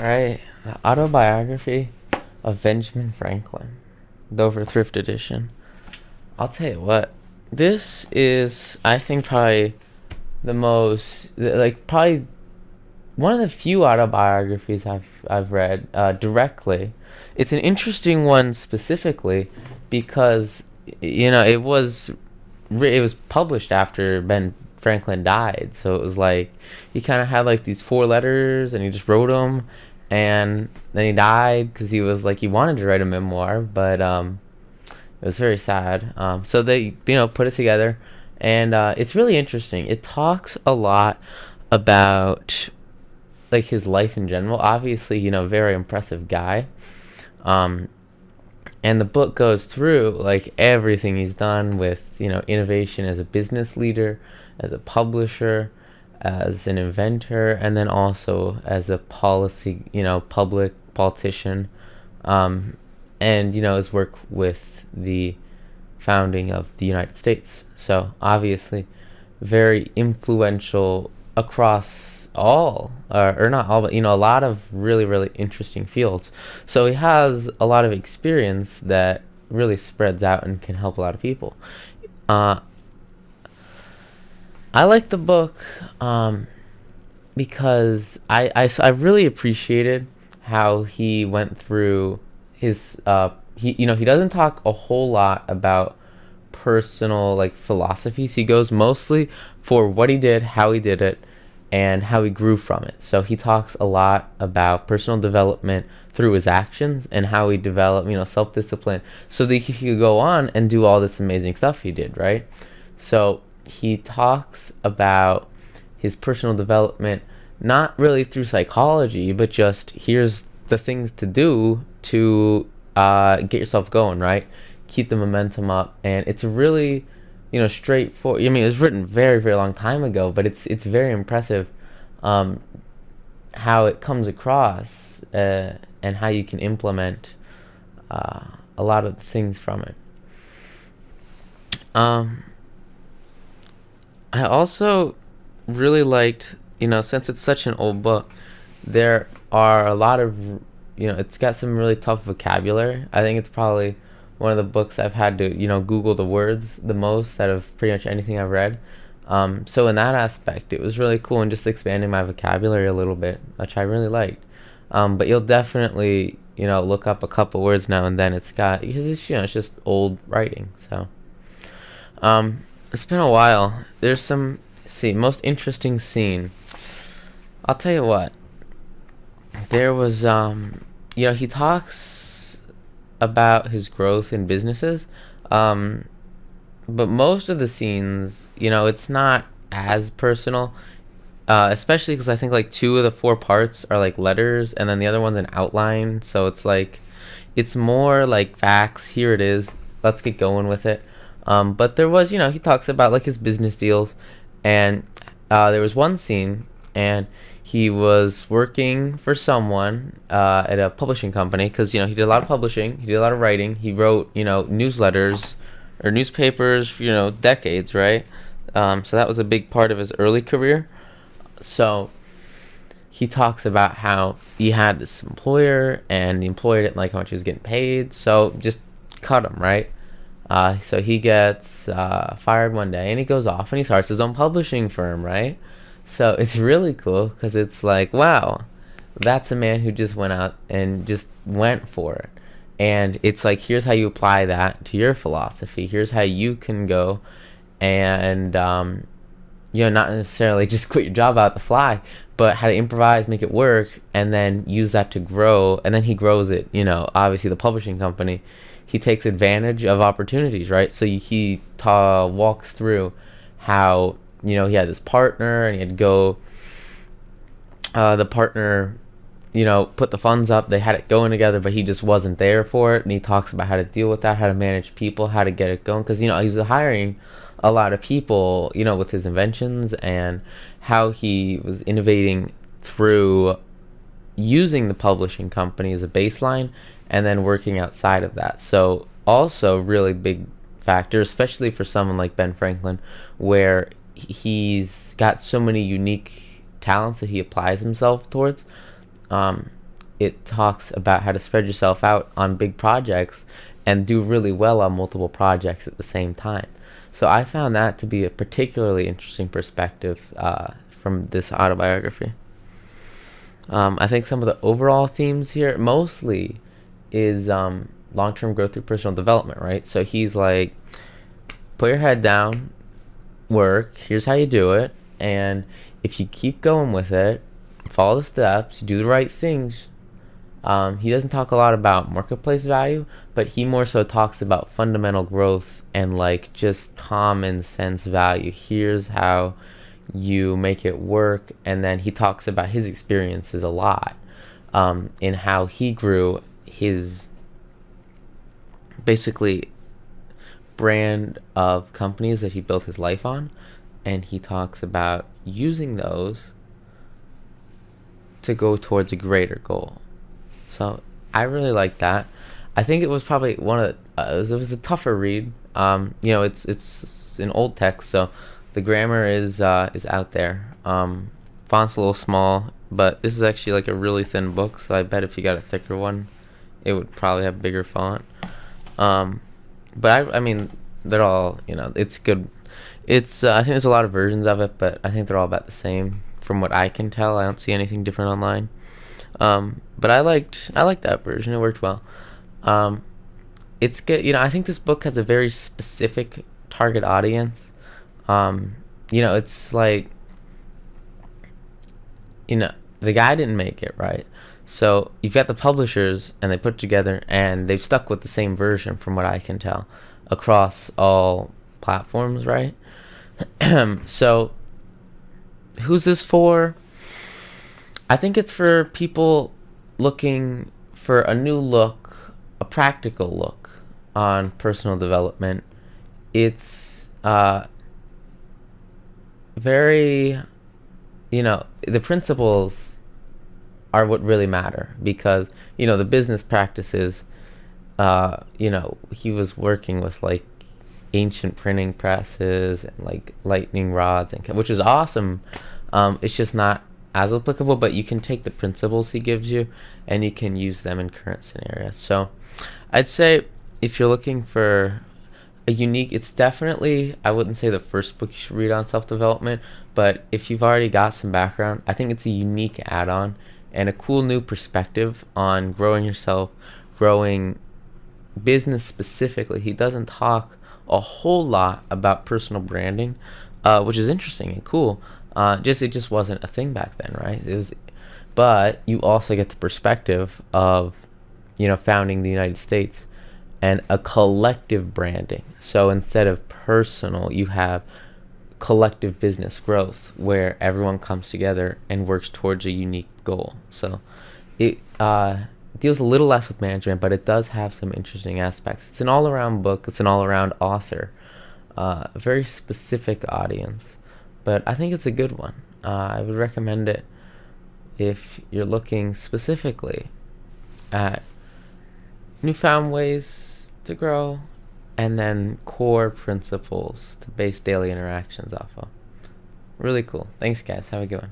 Alright, the Autobiography of Benjamin Franklin, Dover Thrift Edition. I'll tell you what, this is, I think, probably the most, probably one of the few autobiographies I've read directly. It's an interesting one specifically because, it was published after Ben Franklin died, so it was like he kind of had like these four letters and he just wrote them, and then he died because he wanted to write a memoir, but it was very sad. So they put it together, and it's really interesting. It talks a lot about like his life in general. Obviously, very impressive guy. Um, and the book goes through like everything he's done with innovation as a business leader, as a publisher, as an inventor, and then also as a policy public politician, and his work with the founding of the United States. So obviously very influential across all, or not all, but a lot of really, really interesting fields. So he has a lot of experience that really spreads out and can help a lot of people. I like the book because I really appreciated how he went through his he doesn't talk a whole lot about personal like philosophies. He goes mostly for what he did, how he did it, and how he grew from it. So he talks a lot about personal development through his actions and how he developed self-discipline so that he could go on and do all this amazing stuff he did, right? So he talks about his personal development not really through psychology, but just here's the things to do to get yourself going, right? Keep the momentum up. And it's really straightforward. I mean, it was written very, very long time ago, but it's very impressive how it comes across, and how you can implement a lot of things from it. I also really liked, since it's such an old book, there are a lot of, it's got some really tough vocabulary. I think it's probably one of the books I've had to, Google the words the most out of pretty much anything I've read. So in that aspect, it was really cool and just expanding my vocabulary a little bit, which I really liked. But you'll definitely, look up a couple words now and then. Because it's just old writing. So, it's been a while. There's most interesting scene. I'll tell you what. There was, he talks about his growth in businesses, but most of the scenes, it's not as personal, especially because I think like two of the four parts are like letters, and then the other one's an outline. So it's more like facts. Here it is. Let's get going with it. But there was, he talks about like his business deals, and there was one scene, and he was working for someone at a publishing company because, he did a lot of publishing, he did a lot of writing, he wrote, newsletters or newspapers for, decades, right? So that was a big part of his early career. So he talks about how he had this employer, and the employer didn't like how much he was getting paid, so just cut him, right? So he gets fired one day, and he goes off and he starts his own publishing firm, right? So it's really cool because it's like, wow, that's a man who just went out and just went for it. And it's like, here's how you apply that to your philosophy. Here's how you can go and, not necessarily just quit your job out the fly, but how to improvise, make it work, and then use that to grow. And then he grows it, obviously the publishing company. He takes advantage of opportunities, right? So he walks through how, he had this partner, and he had to go, the partner, put the funds up, they had it going together, but he just wasn't there for it. And he talks about how to deal with that, how to manage people, how to get it going. Because, he was hiring a lot of people, with his inventions, and how he was innovating through using the publishing company as a baseline and then working outside of that. So also really big factor, especially for someone like Ben Franklin, where he's got so many unique talents that he applies himself towards. it talks about how to spread yourself out on big projects and do really well on multiple projects at the same time. So I found that to be a particularly interesting perspective from this autobiography. I think some of the overall themes here mostly is long-term growth through personal development, right? So he's like, put your head down, work, here's how you do it, and if you keep going with it, follow the steps, you do the right things. He doesn't talk a lot about marketplace value, but he more so talks about fundamental growth and like just common sense value. Here's how you make it work. And then he talks about his experiences a lot in how he grew his basically brand of companies that he built his life on. And he talks about using those to go towards a greater goal. So I really like that. I think it was probably one of the, it was a tougher read. It's an old text, so the grammar is out there. Font's a little small, but this is actually like a really thin book. So I bet if you got a thicker one, it would probably have bigger font. But I mean, they're all, it's good. It's I think there's a lot of versions of it, but I think they're all about the same from what I can tell. I don't see anything different online. But I liked that version. It worked well. It's good. I think this book has a very specific target audience. It's like, the guy didn't make it, right? So you've got the publishers, and they put it together, and they've stuck with the same version from what I can tell across all platforms, right? So who's this for? I think it's for people looking for a new look, a practical look on personal development. It's very, the principles are what really matter, because, the business practices, he was working with like ancient printing presses and like lightning rods, and which is awesome. It's just not as applicable, but you can take the principles he gives you and you can use them in current scenarios. So I'd say if you're looking for a unique, it's definitely, I wouldn't say the first book you should read on self-development, but if you've already got some background, I think it's a unique add-on and a cool new perspective on growing yourself, growing business specifically. He doesn't talk a whole lot about personal branding, which is interesting and cool. It just wasn't a thing back then, right? But you also get the perspective of, founding the United States and a collective branding. So instead of personal, you have collective business growth where everyone comes together and works towards a unique goal. So it deals a little less with management, but it does have some interesting aspects. It's an all-around book. It's an all-around author, a very specific audience. But I think it's a good one. I would recommend it if you're looking specifically at newfound ways to grow and then core principles to base daily interactions off of. Really cool. Thanks, guys. Have a good one.